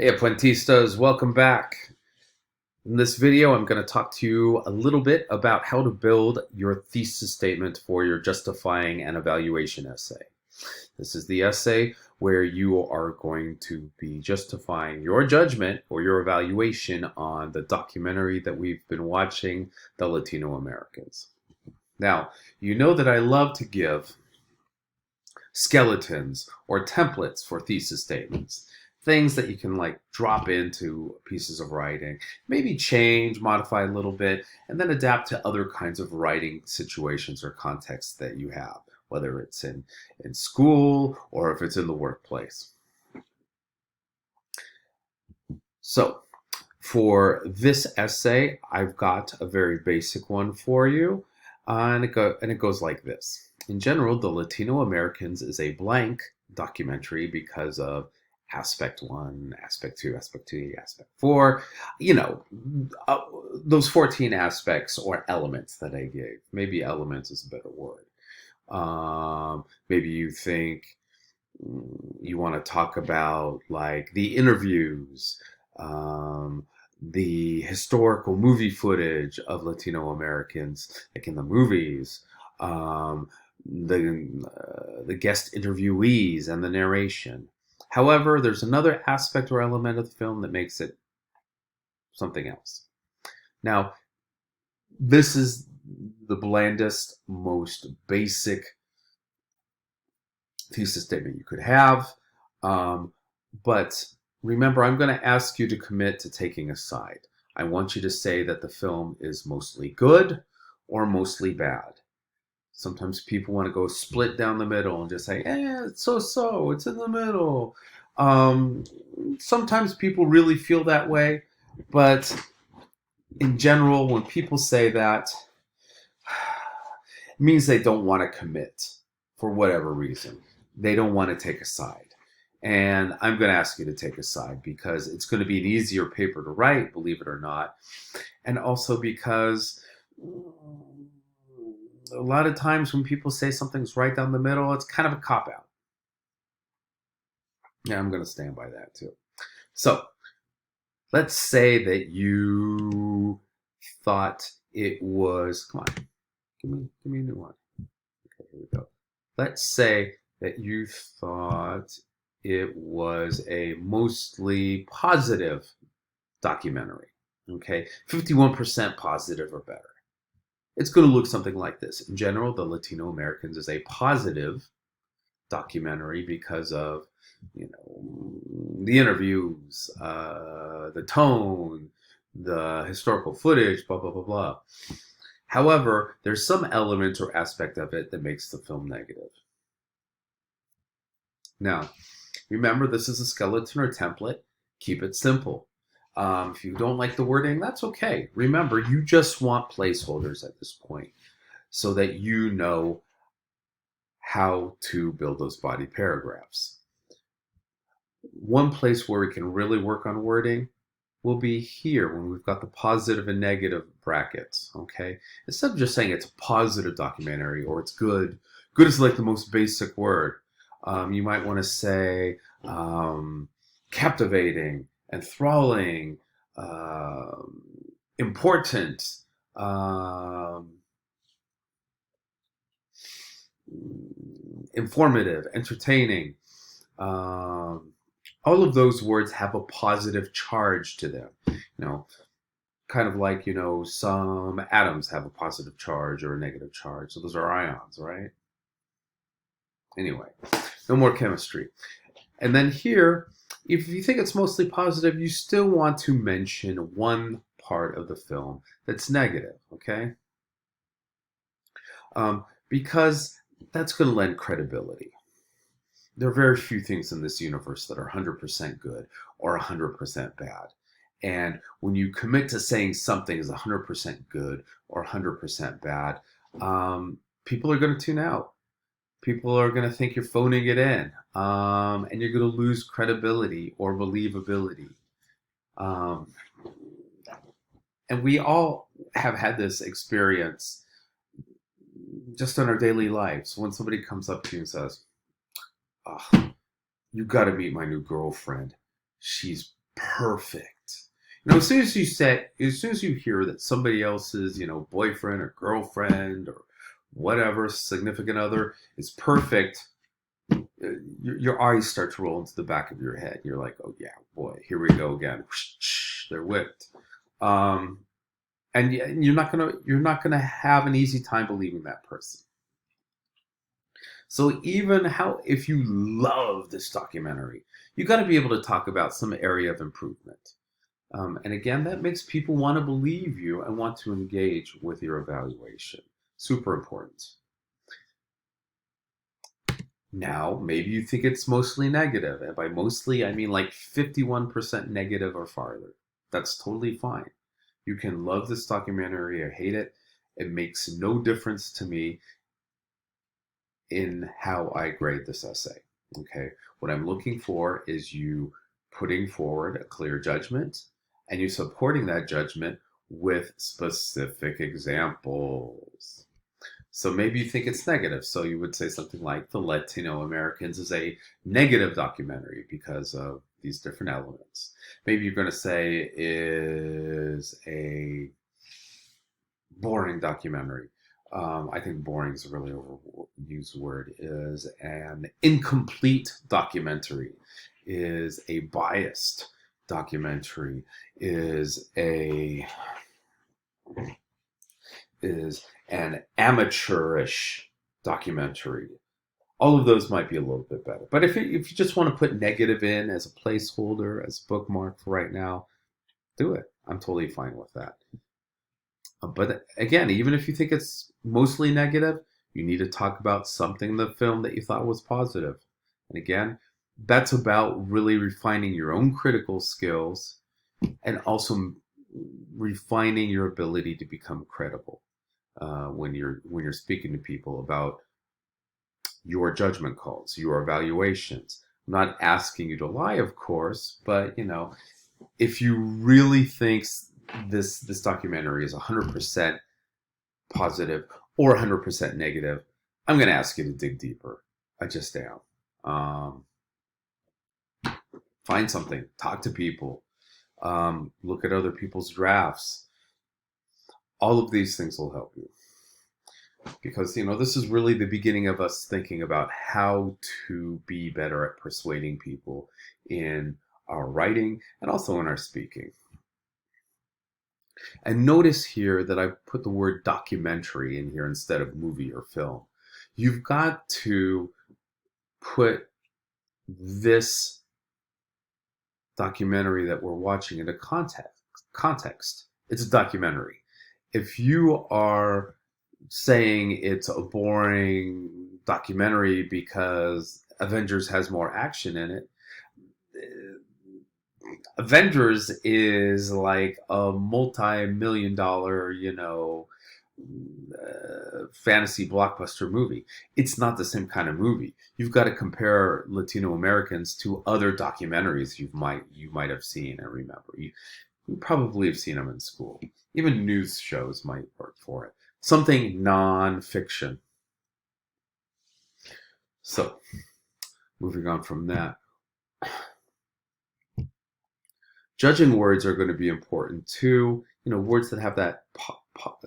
Hey Aprentistas, welcome back. In this video, I'm going to talk to you a little bit about how to build your thesis statement for your justifying and evaluation essay. This is the essay where you are going to be justifying your judgment or your evaluation on the documentary that we've been watching, The Latino Americans. Now, you know that I love to give skeletons or templates for thesis statements, things that you can like drop into pieces of writing, maybe change, modify a little bit, and then adapt to other kinds of writing situations or contexts that you have, whether it's in school or if it's in the workplace. So for this essay, I've got a very basic one for you, and it goes like this. In general, The Latino Americans is a blank documentary because of aspect 1, aspect 2, aspect 3, aspect 4, uh, those 14 aspects or elements that I gave. Maybe elements is a better word. Maybe you think you want to talk about like the interviews, um, the historical movie footage of Latino Americans, like in the movies, um, the guest interviewees and the narration. However, there's another aspect or element of the film that makes it something else. Now, this is the blandest, most basic thesis statement you could have. But remember, I'm going to ask you to commit to taking a side. I want you to say that the film is mostly good or mostly bad. Sometimes people want to go split down the middle and just say, it's so, it's in the middle. Um, Sometimes people really feel that way, but in general, when people say that, it means they don't want to commit for whatever reason. They don't want to take a side. And I'm going to ask you to take a side because it's going to be an easier paper to write, believe it or not. And also because a lot of times when people say something's right down the middle, it's kind of a cop-out. Yeah, I'm going to stand by that too. So let's say that you thought it was, come on, give me a new one. Okay, here we go. Let's say that you thought it was a mostly positive documentary. Okay, 51% positive or better. It's going to look something like this. In general, The Latino Americans is a positive documentary because of, the interviews, the tone, the historical footage, blah, blah, blah, blah. However, there's some element or aspect of it that makes the film negative. Now, remember, this is a skeleton or template. Keep it simple. If you don't like the wording, that's okay. Remember, you just want placeholders at this point so that you know how to build those body paragraphs. One place where we can really work on wording will be here when we've got the positive and negative brackets, okay? Instead of just saying it's a positive documentary or it's good, good is like the most basic word. You might want to say captivating, enthralling, important, informative, entertaining. All of those words have a positive charge to them. Kind of like, some atoms have a positive charge or a negative charge. So those are ions, right? Anyway, no more chemistry. And then here, if you think it's mostly positive, you still want to mention one part of the film that's negative, okay? Because that's going to lend credibility. There are very few things in this universe that are 100% good or 100% bad. And when you commit to saying something is 100% good or 100% bad, people are going to tune out. People are going to think you're phoning it in, and you're going to lose credibility or believability. And we all have had this experience just in our daily lives when somebody comes up to you and says, oh, you got to meet my new girlfriend. She's perfect. As soon as you hear that somebody else's, boyfriend or girlfriend or whatever significant other is perfect, your eyes start to roll into the back of your head. You're like, oh yeah, boy, here we go again. They're whipped, and you're not gonna have an easy time believing that person. So even if you love this documentary, you got to be able to talk about some area of improvement. And again, that makes people want to believe you and want to engage with your evaluation. Super important. Now, maybe you think it's mostly negative. And by mostly, I mean like 51% negative or farther. That's totally fine. You can love this documentary or hate it. It makes no difference to me in how I grade this essay. Okay. What I'm looking for is you putting forward a clear judgment and you supporting that judgment with specific examples. So maybe you think it's negative. So you would say something like The Latino Americans is a negative documentary because of these different elements. Maybe you're going to say is a boring documentary. I think boring is a really overused word. Is an incomplete documentary. Is a biased documentary. Is an amateurish documentary. All of those might be a little bit better. But if you just want to put negative in as a placeholder, as a bookmark for right now, do it. I'm totally fine with that. But again, even if you think it's mostly negative, you need to talk about something in the film that you thought was positive. And again, that's about really refining your own critical skills and also refining your ability to become credible when you're speaking to people about your judgment calls, your evaluations. I'm not asking you to lie, of course, but if you really think this documentary is 100% positive or 100% negative, I'm going to ask you to dig deeper. I just am. Find something, talk to people, look at other people's drafts. All of these things will help you. Because, this is really the beginning of us thinking about how to be better at persuading people in our writing and also in our speaking. And notice here that I've put the word documentary in here instead of movie or film. You've got to put this documentary that we're watching into context. It's a documentary. If you are saying it's a boring documentary because Avengers has more action in it, Avengers is like a multi-million-dollar, fantasy blockbuster movie. It's not the same kind of movie. You've got to compare Latino Americans to other documentaries you might have seen and remember. You probably have seen them in school. Even news shows might work for it. Something non-fiction. So, moving on from that. Judging words are going to be important too. Words that have that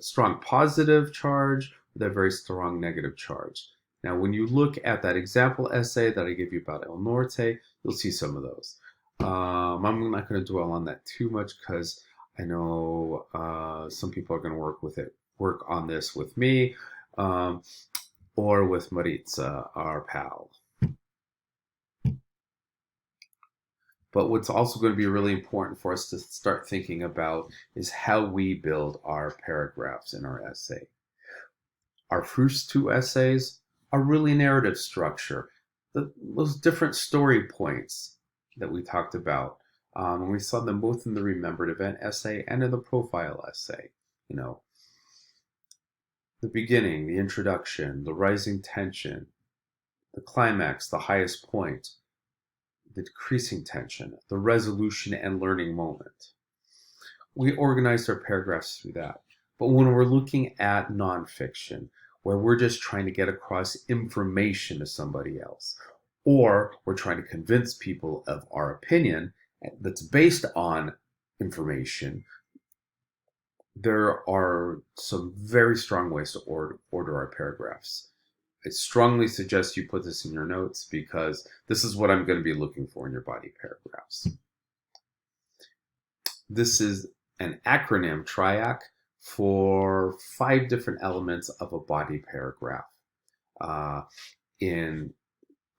strong positive charge, or that very strong negative charge. Now, when you look at that example essay that I gave you about El Norte, you'll see some of those. I'm not going to dwell on that too much because I know some people are going to work on this with me or with Maritza, our pal. But what's also going to be really important for us to start thinking about is how we build our paragraphs in our essay. Our first two essays are really narrative structure. Those different story points that we talked about. And we saw them both in the Remembered Event essay and in the Profile essay. The beginning, the introduction, the rising tension, the climax, the highest point, the decreasing tension, the resolution and learning moment. We organized our paragraphs through that. But when we're looking at nonfiction, where we're just trying to get across information to somebody else, or we're trying to convince people of our opinion, that's based on information, there are some very strong ways to order our paragraphs. I strongly suggest you put this in your notes because this is what I'm going to be looking for in your body paragraphs. This is an acronym, TRIAC, for 5 different elements of a body paragraph in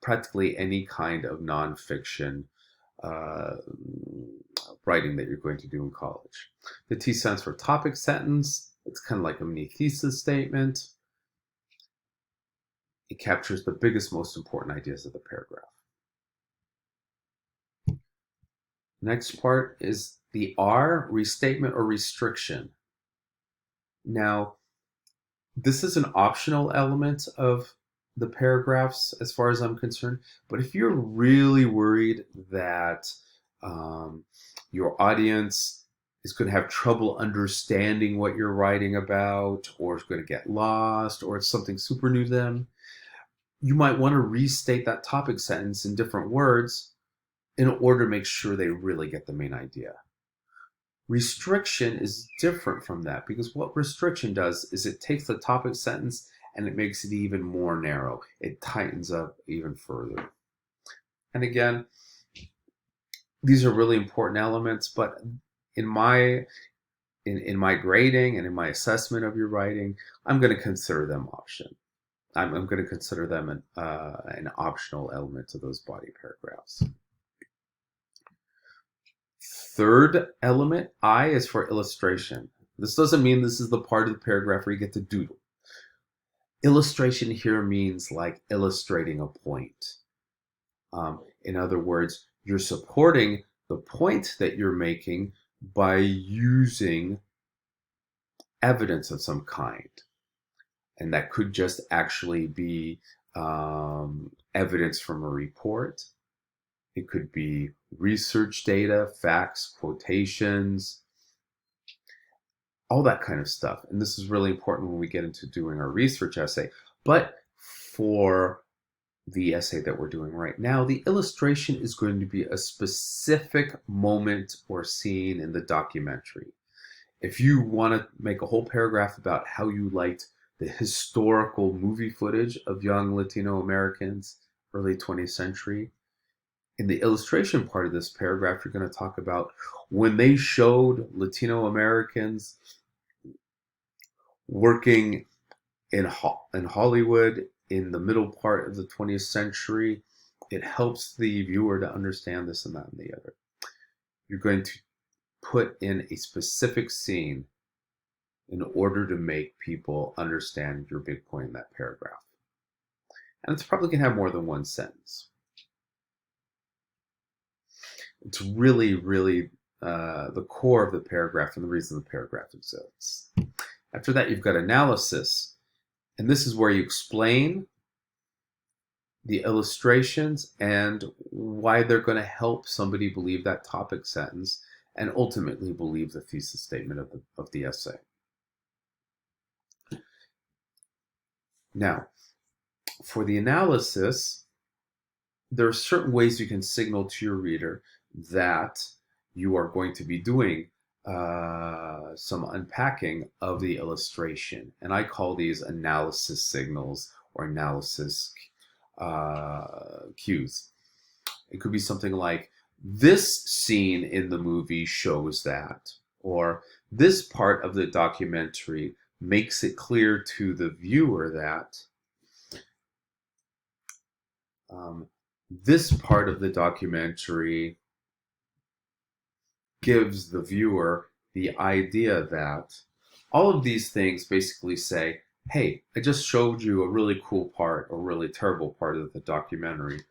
practically any kind of nonfiction writing that you're going to do in college. The T stands for topic sentence. It's kind of like a mini thesis statement. It captures the biggest, most important ideas of the paragraph. Next part is the R, restatement or restriction. Now, this is an optional element of the paragraphs as far as I'm concerned, but if you're really worried that your audience is going to have trouble understanding what you're writing about, or is going to get lost, or it's something super new to them, you might want to restate that topic sentence in different words in order to make sure they really get the main idea. Restriction is different from that because what restriction does is it takes the topic sentence and it makes it even more narrow. It tightens up even further. And again, these are really important elements, but in my grading and in my assessment of your writing, I'm going to consider them option. I'm going to consider them an optional element to those body paragraphs. Third element, I, is for illustration. This doesn't mean this is the part of the paragraph where you get to doodle. Illustration here means like illustrating a point. In other words, you're supporting the point that you're making by using evidence of some kind. And that could just actually be evidence from a report. It could be research data, facts, quotations, all that kind of stuff. And this is really important when we get into doing our research essay. But for the essay that we're doing right now, the illustration is going to be a specific moment or scene in the documentary. If you want to make a whole paragraph about how you liked the historical movie footage of young Latino Americans, early 20th century, in the illustration part of this paragraph, you're going to talk about when they showed Latino Americans working in Hollywood in the middle part of the 20th century. It helps the viewer to understand this and that and the other. You're going to put in a specific scene in order to make people understand your big point in that paragraph. And it's probably going to have more than one sentence. It's really, really the core of the paragraph and the reason the paragraph exists. After that, you've got analysis. And this is where you explain the illustrations and why they're going to help somebody believe that topic sentence and ultimately believe the thesis statement of the essay. Now, for the analysis, there are certain ways you can signal to your reader that you are going to be doing some unpacking of the illustration. And I call these analysis signals or analysis cues. It could be something like, this scene in the movie shows that, or this part of the documentary makes it clear to the viewer that, this part of the documentary gives the viewer the idea that. All of these things basically say, hey, I just showed you a really cool part or really terrible part of the documentary.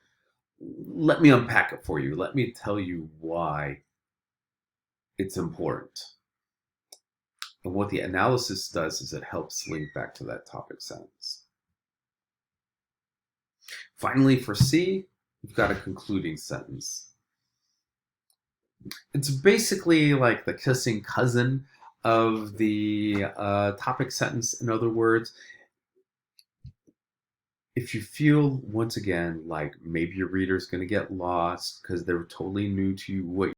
Let me unpack it for you. Let me tell you why it's important. And what the analysis does is it helps link back to that topic sentence. Finally, for C, you've got a concluding sentence. It's basically like the kissing cousin of the topic sentence. In other words, if you feel once again like maybe your reader's going to get lost because they're totally new to what